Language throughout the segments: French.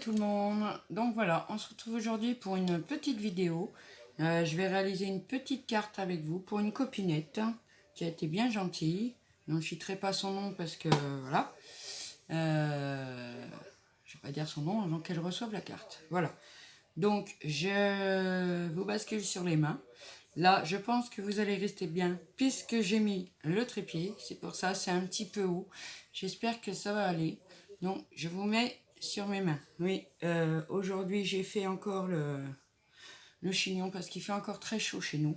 tout le monde, donc voilà, on se retrouve aujourd'hui pour une petite vidéo. Je vais réaliser une petite carte avec vous pour une copinette qui a été bien gentille. Je ne citerai pas son nom parce que voilà, je vais pas dire son nom avant qu'elle reçoive la carte. Voilà, donc je vous bascule sur les mains. Là, je pense que vous allez rester bien puisque j'ai mis le trépied. C'est pour ça, c'est un petit peu haut. J'espère que ça va aller. Donc, je vous mets sur mes mains. Oui, aujourd'hui, j'ai fait encore le chignon parce qu'il fait encore très chaud chez nous.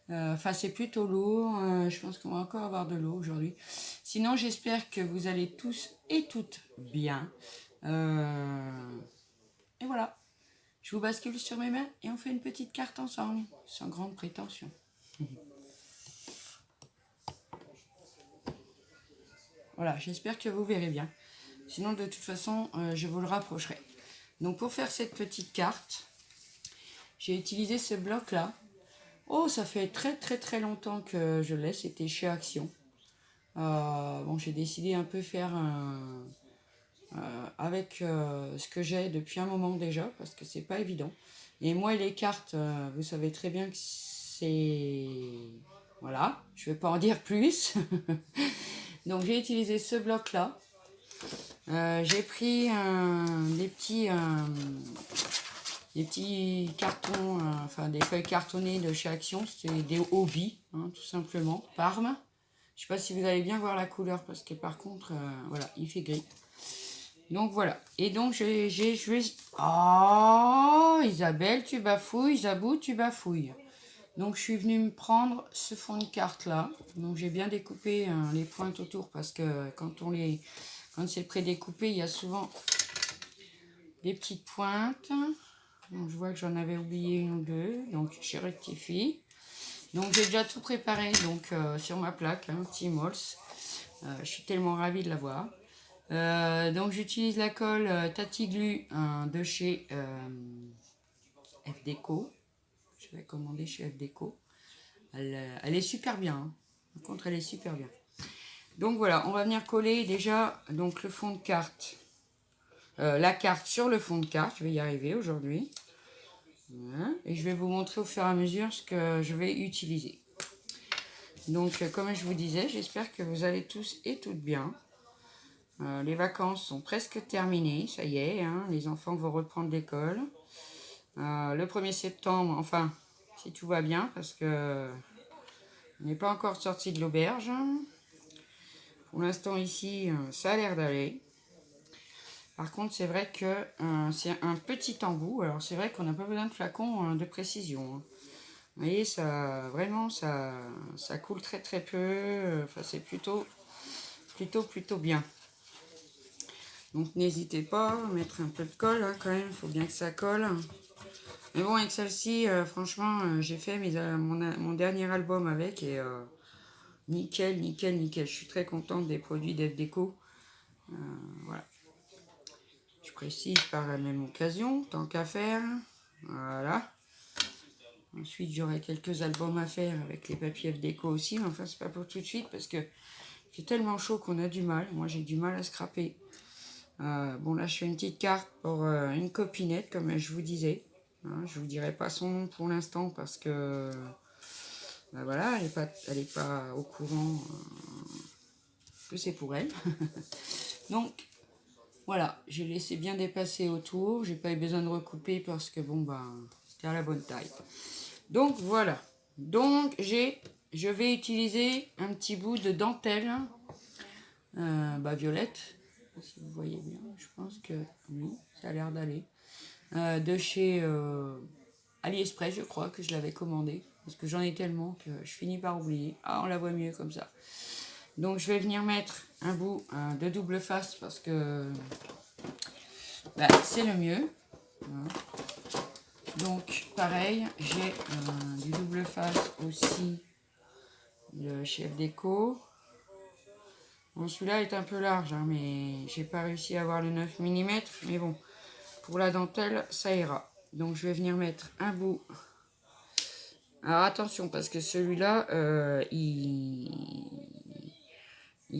Enfin, c'est plutôt lourd. Je pense qu'on va encore avoir de l'eau aujourd'hui. Sinon, j'espère que vous allez tous et toutes bien. Et voilà. Je vous bascule sur mes mains et on fait une petite carte ensemble, sans grande prétention. Voilà, j'espère que vous verrez bien. Sinon, de toute façon, je vous le rapprocherai. Donc, pour faire cette petite carte, j'ai utilisé ce bloc-là. Oh, ça fait très longtemps que je l'ai. C'était chez Action. Bon, j'ai décidé un peu faire avec ce que j'ai depuis un moment déjà, parce que c'est pas évident. Et moi, les cartes, vous savez très bien que c'est... Voilà, je vais pas en dire plus. Donc, j'ai utilisé ce bloc-là. J'ai pris des petits cartons, enfin des feuilles cartonnées de chez Action. C'était des hobbies, hein, tout simplement. Parme. Je sais pas si vous allez bien voir la couleur parce que par contre, voilà, il fait gris. Donc voilà. Et donc j'ai joué. Oh, Isabelle, tu bafouilles. Isabou, tu bafouilles. Donc je suis venue me prendre ce fond de carte là. Donc j'ai bien découpé les pointes autour parce que quand c'est prédécoupé, il y a souvent des petites pointes. Donc je vois que j'en avais oublié une ou deux. Donc je rectifie. Donc j'ai déjà tout préparé donc sur ma plaque, un petit mols. Je suis tellement ravie de l'avoir. Donc j'utilise la colle Tati Glu de chez FDeco. Je vais commander chez FDeco. Elle est super bien. Hein. Par contre, elle est super bien. Donc voilà, on va venir coller déjà donc le fond de carte. La carte sur le fond de carte. Je vais y arriver aujourd'hui. Voilà. Et je vais vous montrer au fur et à mesure ce que je vais utiliser. Donc, comme je vous disais, j'espère que vous allez tous et toutes bien. Les vacances sont presque terminées, ça y est, hein, les enfants vont reprendre l'école. Le 1er septembre, enfin, si tout va bien, parce que on n'est pas encore sorti de l'auberge. Pour l'instant, ici, ça a l'air d'aller. Par contre, c'est vrai que c'est un petit embout. Alors, c'est vrai qu'on n'a pas besoin de flacons de précision. Hein. Vous voyez, ça, vraiment, ça coule très peu. Enfin, c'est plutôt bien. Donc n'hésitez pas à mettre un peu de colle hein, quand même, il faut bien que ça colle. Mais bon, avec celle-ci, franchement, j'ai fait mon dernier album avec et nickel. Je suis très contente des produits d'FDeco. Voilà. Je précise par la même occasion, tant qu'à faire. Voilà. Ensuite, j'aurai quelques albums à faire avec les papiers FDeco aussi. Mais enfin, c'est pas pour tout de suite parce que c'est tellement chaud qu'on a du mal. Moi, j'ai du mal à scraper. Bon, là, je fais une petite carte pour une copinette, comme je vous disais. Hein, je vous dirai pas son nom pour l'instant parce que voilà, elle est pas au courant que c'est pour elle. Donc, voilà, j'ai laissé bien dépasser autour. J'ai pas eu besoin de recouper parce que bon, c'était à la bonne taille. Donc, voilà. Donc, je vais utiliser un petit bout de dentelle violette. Si vous voyez bien, je pense que oui, ça a l'air d'aller. De chez AliExpress, je crois que je l'avais commandé. Parce que j'en ai tellement que je finis par oublier. Ah, on la voit mieux comme ça. Donc je vais venir mettre un bout de double face parce que c'est le mieux. Voilà. Donc pareil, j'ai du double face aussi de chez FDeco. Bon, celui-là est un peu large, hein, mais j'ai pas réussi à avoir le 9 mm. Mais bon, pour la dentelle, ça ira. Donc je vais venir mettre un bout. Alors attention, parce que celui-là, il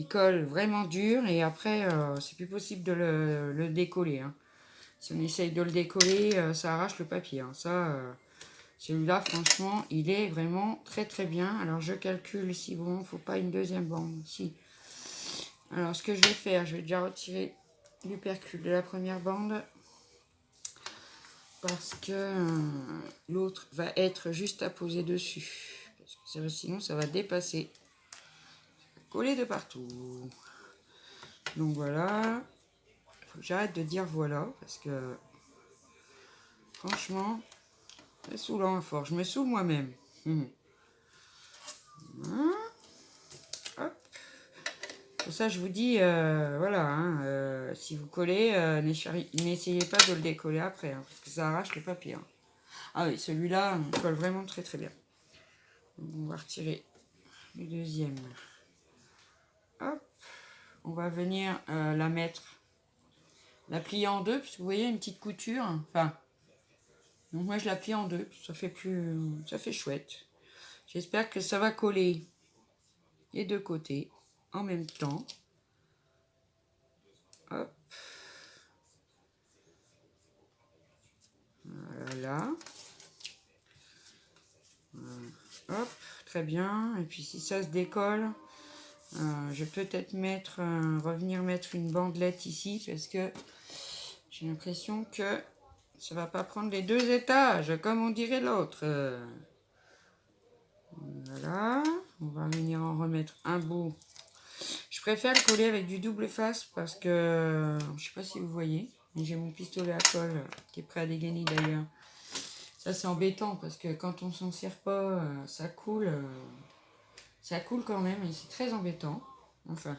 colle vraiment dur et après, c'est plus possible de le décoller. Hein. Si on essaye de le décoller, ça arrache le papier. Hein. Ça, celui-là, franchement, il est vraiment très très bien. Alors, je calcule si bon, il ne faut pas une deuxième bande. Si. Alors, ce que je vais faire, je vais déjà retirer l'upercule de la première bande. Parce que l'autre va être juste à poser dessus. Parce que sinon, ça va dépasser. Coller de partout. Donc voilà. Il faut que j'arrête de dire voilà. Parce que franchement, c'est saoulant à fort. Je me saoule moi-même. Hop. Pour ça, je vous dis, voilà, hein, si vous collez, n'essayez pas de le décoller après. Hein, parce que ça arrache le papier. Hein. Ah oui, celui-là, il colle vraiment très très bien. Donc, on va retirer le deuxième. Hop. On va venir la mettre, la plier en deux, parce que vous voyez une petite couture. Enfin, donc moi je la plie en deux, ça fait chouette. J'espère que ça va coller les deux côtés en même temps. Hop. Voilà. Hop, très bien. Et puis si ça se décolle, je peux peut-être revenir mettre une bandelette ici, parce que j'ai l'impression que ça va pas prendre les deux étages, comme on dirait l'autre. Voilà, on va venir en remettre un bout. Je préfère le coller avec du double face parce que, je sais pas si vous voyez, mais j'ai mon pistolet à colle qui est prêt à dégainer d'ailleurs. Ça c'est embêtant parce que quand on s'en sert pas, ça coule quand même et c'est très embêtant. Enfin,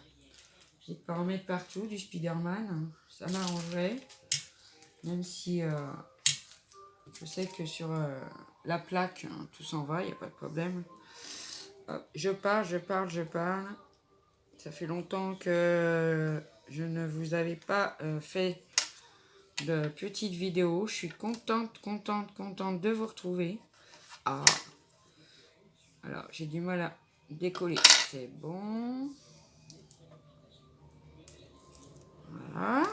je vais pas en mettre partout, du Spider-Man, ça m'arrangerait. Même si je sais que sur la plaque, tout s'en va, il n'y a pas de problème. Hop, je parle. Ça fait longtemps que je ne vous avais pas fait de petites vidéos. Je suis contente de vous retrouver. Ah, alors j'ai du mal à décoller. C'est bon. Voilà.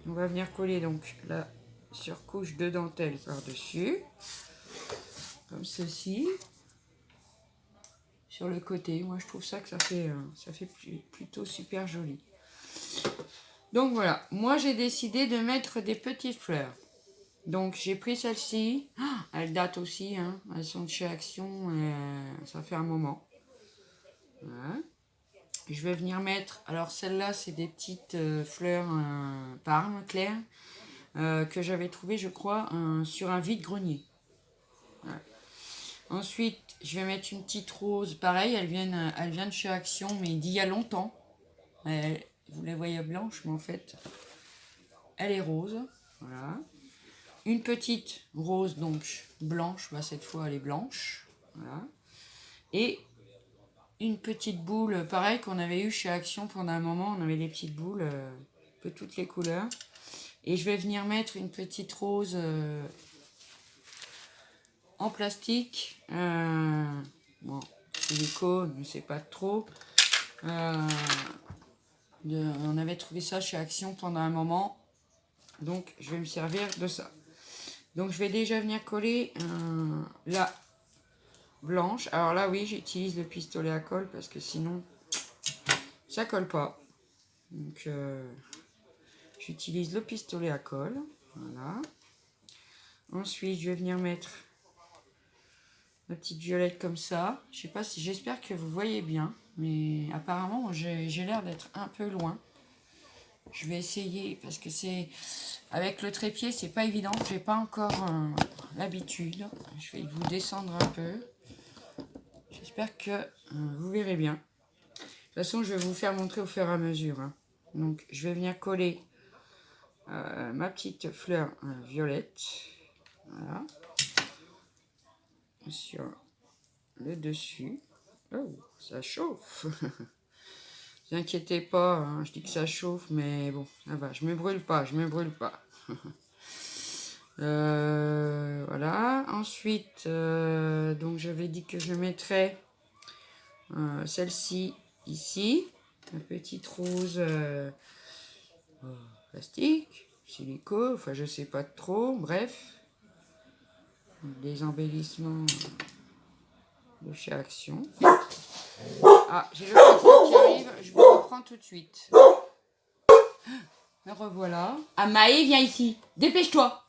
On va venir coller donc la surcouche de dentelle par-dessus. Comme ceci. Sur le côté. Moi, je trouve ça que ça fait plutôt super joli. Donc voilà, moi j'ai décidé de mettre des petites fleurs. Donc j'ai pris celle-ci. Elles datent aussi, hein. Elles sont de chez Action. Ça fait un moment. Voilà. Je vais venir mettre. Alors celle-là, c'est des petites fleurs parme claires que j'avais trouvées, je crois, sur un vide-grenier. Voilà. Ensuite, je vais mettre une petite rose. Pareil, elle vient de chez Action, mais d'il y a longtemps. Vous les voyez blanches, mais en fait, elle est rose. Voilà. Une petite rose, donc blanche. Bah, cette fois, elle est blanche. Voilà. Et une petite boule, pareil, qu'on avait eu chez Action pendant un moment. On avait des petites boules, un peu toutes les couleurs. Et je vais venir mettre une petite rose en plastique. Bon, silicone, je ne sais pas trop. On avait trouvé ça chez Action pendant un moment. Donc, je vais me servir de ça. Donc, je vais déjà venir coller la blanche. Alors là, oui, j'utilise le pistolet à colle parce que sinon, ça colle pas. Donc, j'utilise le pistolet à colle. Voilà. Ensuite, je vais venir mettre ma petite violette comme ça. Je sais pas si, j'espère que vous voyez bien. Mais apparemment, j'ai l'air d'être un peu loin. Je vais essayer parce que c'est avec le trépied, c'est pas évident. J'ai pas encore l'habitude. Je vais vous descendre un peu. J'espère que vous verrez bien. De toute façon, je vais vous faire montrer au fur et à mesure. Hein. Donc, je vais venir coller ma petite fleur violette. Voilà. Sur le dessus. Oh, ça chauffe. Ne vous inquiétez pas, hein, je dis que ça chauffe, mais bon, ça va, je me brûle pas. Voilà. Ensuite, donc j'avais dit que je mettrais celle-ci ici, la petite rose plastique. silico, enfin je sais pas trop, bref. Des embellissements de chez Action. Ah, j'ai le facteur qui arrive, je vous reprends tout de suite. Me revoilà. Ah, Maë, viens ici, dépêche-toi.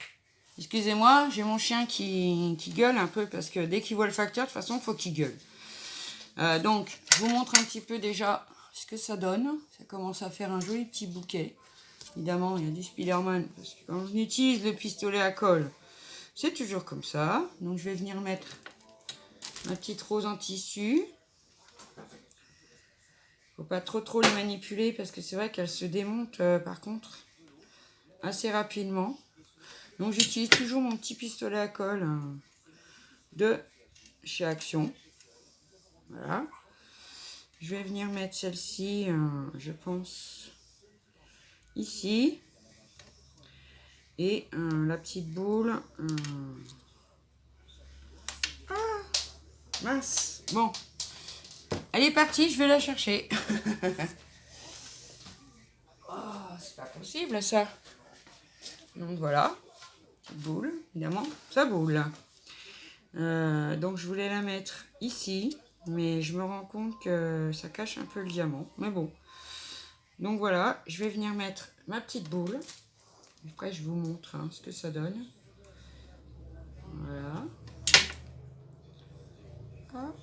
Excusez-moi, j'ai mon chien qui gueule un peu parce que dès qu'il voit le facteur, de toute façon, il faut qu'il gueule. Donc, je vous montre un petit peu déjà ce que ça donne. Ça commence à faire un joli petit bouquet. Évidemment, il y a du Spiderman parce que quand on utilise le pistolet à colle, c'est toujours comme ça. Donc, je vais venir mettre ma petite rose en tissu. Faut pas trop les manipuler parce que c'est vrai qu'elle se démonte par contre assez rapidement. Donc j'utilise toujours mon petit pistolet à colle de chez Action. Voilà. Je vais venir mettre celle-ci, je pense, ici. Et la petite boule. Ah, mince. Bon. Elle est partie, je vais la chercher. Oh, c'est pas possible ça. Donc voilà. Petite boule, évidemment. Ça boule. Donc je voulais la mettre ici, mais je me rends compte que ça cache un peu le diamant, mais bon. Donc voilà, je vais venir mettre ma petite boule. Après je vous montre ce que ça donne. Voilà. Hop.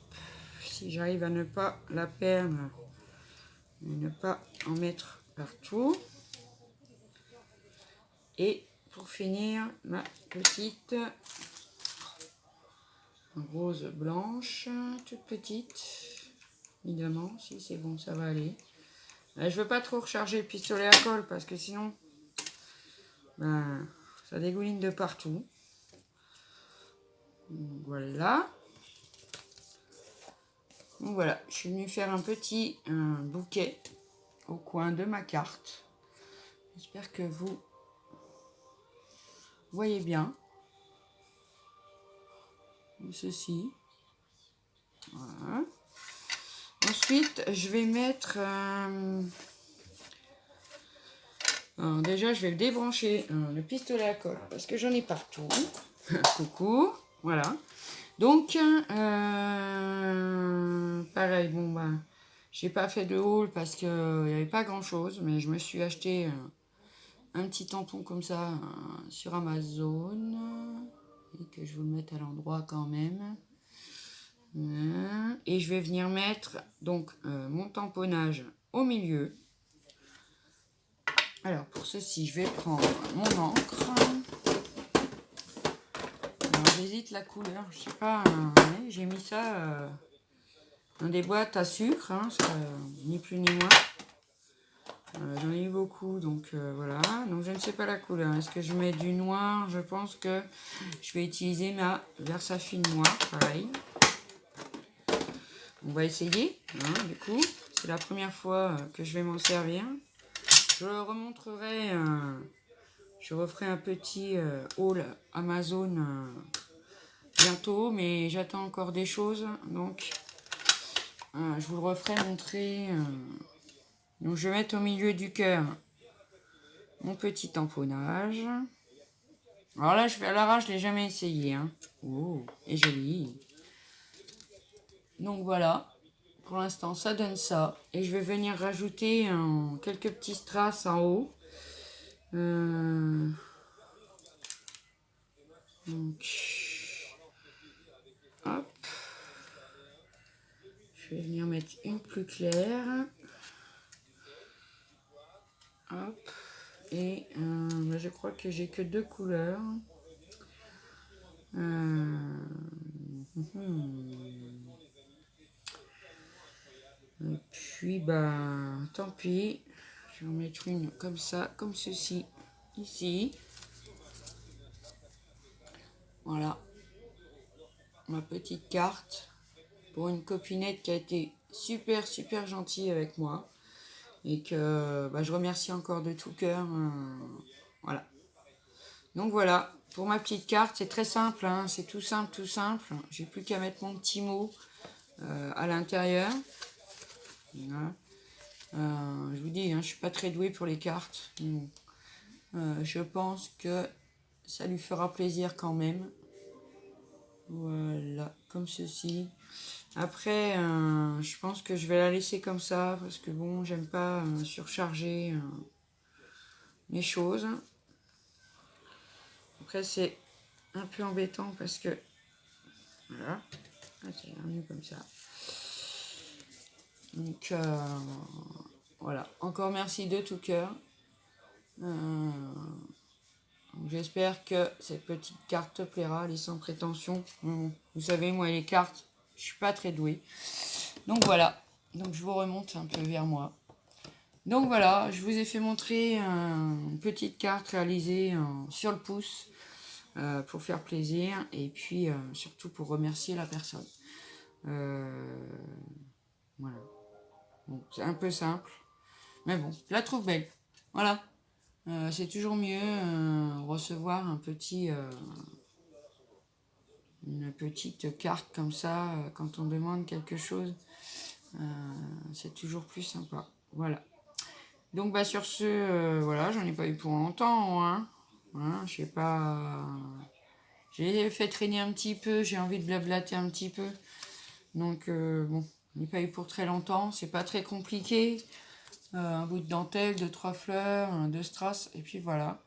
Si j'arrive à ne pas la perdre, et ne pas en mettre partout. Et pour finir, ma petite rose blanche, toute petite. Évidemment, si c'est bon, ça va aller. Je veux pas trop recharger le pistolet à colle parce que sinon ça dégouline de partout. Donc, voilà. Donc voilà, je suis venue faire un petit bouquet au coin de ma carte. J'espère que vous voyez bien. Ceci. Voilà. Ensuite, je vais mettre... alors déjà, je vais débrancher le pistolet à colle parce que j'en ai partout. Coucou. Voilà. Donc, pareil, bon, j'ai pas fait de haul parce qu'il n'y avait pas grand chose, mais je me suis acheté un petit tampon comme ça sur Amazon et que je vous le mette à l'endroit quand même. Et je vais venir mettre donc mon tamponnage au milieu. Alors, pour ceci, je vais prendre mon encre. J'hésite la couleur, je sais pas, j'ai mis ça dans des boîtes à sucre, ni plus ni moins. J'en ai eu beaucoup, donc voilà. Donc je ne sais pas la couleur. Est-ce que je mets du noir? Je pense que je vais utiliser ma Versafine noire, pareil. On va essayer, du coup. C'est la première fois que je vais m'en servir. Je remontrerai, je referai un petit haul Amazon bientôt, mais j'attends encore des choses, donc je vous le referai montrer. Donc je vais mettre au milieu du cœur mon petit tamponnage. Alors là, je fais à l'arrache, je l'ai jamais essayé. Oh, et joli. Donc voilà, pour l'instant ça donne ça. Et je vais venir rajouter quelques petits strass en haut. Donc, hop. Je vais venir mettre une plus claire. Hop. Et je crois que j'ai que deux couleurs. Et puis, tant pis. Je vais en mettre une comme ça, comme ceci, ici. Voilà. Ma petite carte pour une copinette qui a été super gentille avec moi. Et que je remercie encore de tout cœur. Voilà. Donc voilà, pour ma petite carte, c'est très simple, c'est tout simple. J'ai plus qu'à mettre mon petit mot à l'intérieur. Voilà. Je vous dis, je suis pas très douée pour les cartes. Bon. Je pense que ça lui fera plaisir quand même. Voilà, comme ceci. Après, je pense que je vais la laisser comme ça parce que bon, j'aime pas surcharger les choses. Après, c'est un peu embêtant parce que voilà, c'est mieux comme ça. Donc voilà, encore merci de tout cœur. J'espère que cette petite carte te plaira, elle est sans prétention. Vous savez, moi les cartes, je suis pas très douée. Donc voilà, donc je vous remonte un peu vers moi. Donc voilà, je vous ai fait montrer une petite carte réalisée sur le pouce pour faire plaisir et puis surtout pour remercier la personne. Voilà. Bon, c'est un peu simple, mais bon, je la trouve belle. Voilà. C'est toujours mieux recevoir une petite carte comme ça quand on demande quelque chose. C'est toujours plus sympa. Voilà. Donc bah sur ce, voilà, j'en ai pas eu pour longtemps, hein. Hein, je sais pas. J'ai fait traîner un petit peu, j'ai envie de blablater un petit peu. Donc bon, j'en ai pas eu pour très longtemps, c'est pas très compliqué. Un bout de dentelle, 2-3 fleurs, 2 strass, et puis voilà.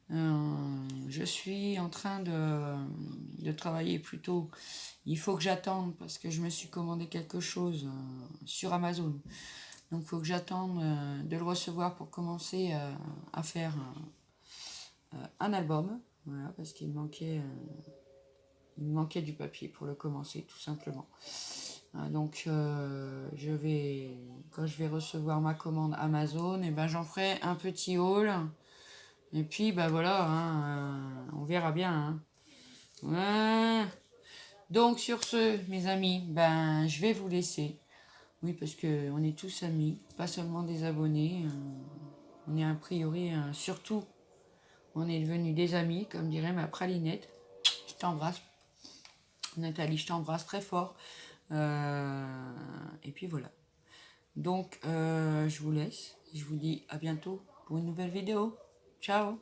Je suis en train de travailler plutôt. Il faut que j'attende parce que je me suis commandé quelque chose sur Amazon. Donc il faut que j'attende de le recevoir pour commencer à faire un album. Voilà, parce qu'il me manquait du papier pour le commencer, tout simplement. Donc quand je vais recevoir ma commande Amazon, et ben j'en ferai un petit haul. Et puis bah voilà, hein, on verra bien. Hein. Ouais. Donc sur ce, mes amis, ben je vais vous laisser. Oui, parce que on est tous amis, pas seulement des abonnés. On est a priori, surtout, on est devenus des amis, comme dirait ma pralinette. Je t'embrasse. Nathalie, je t'embrasse très fort. Et puis voilà. Donc, je vous laisse. Je vous dis à bientôt pour une nouvelle vidéo. Ciao!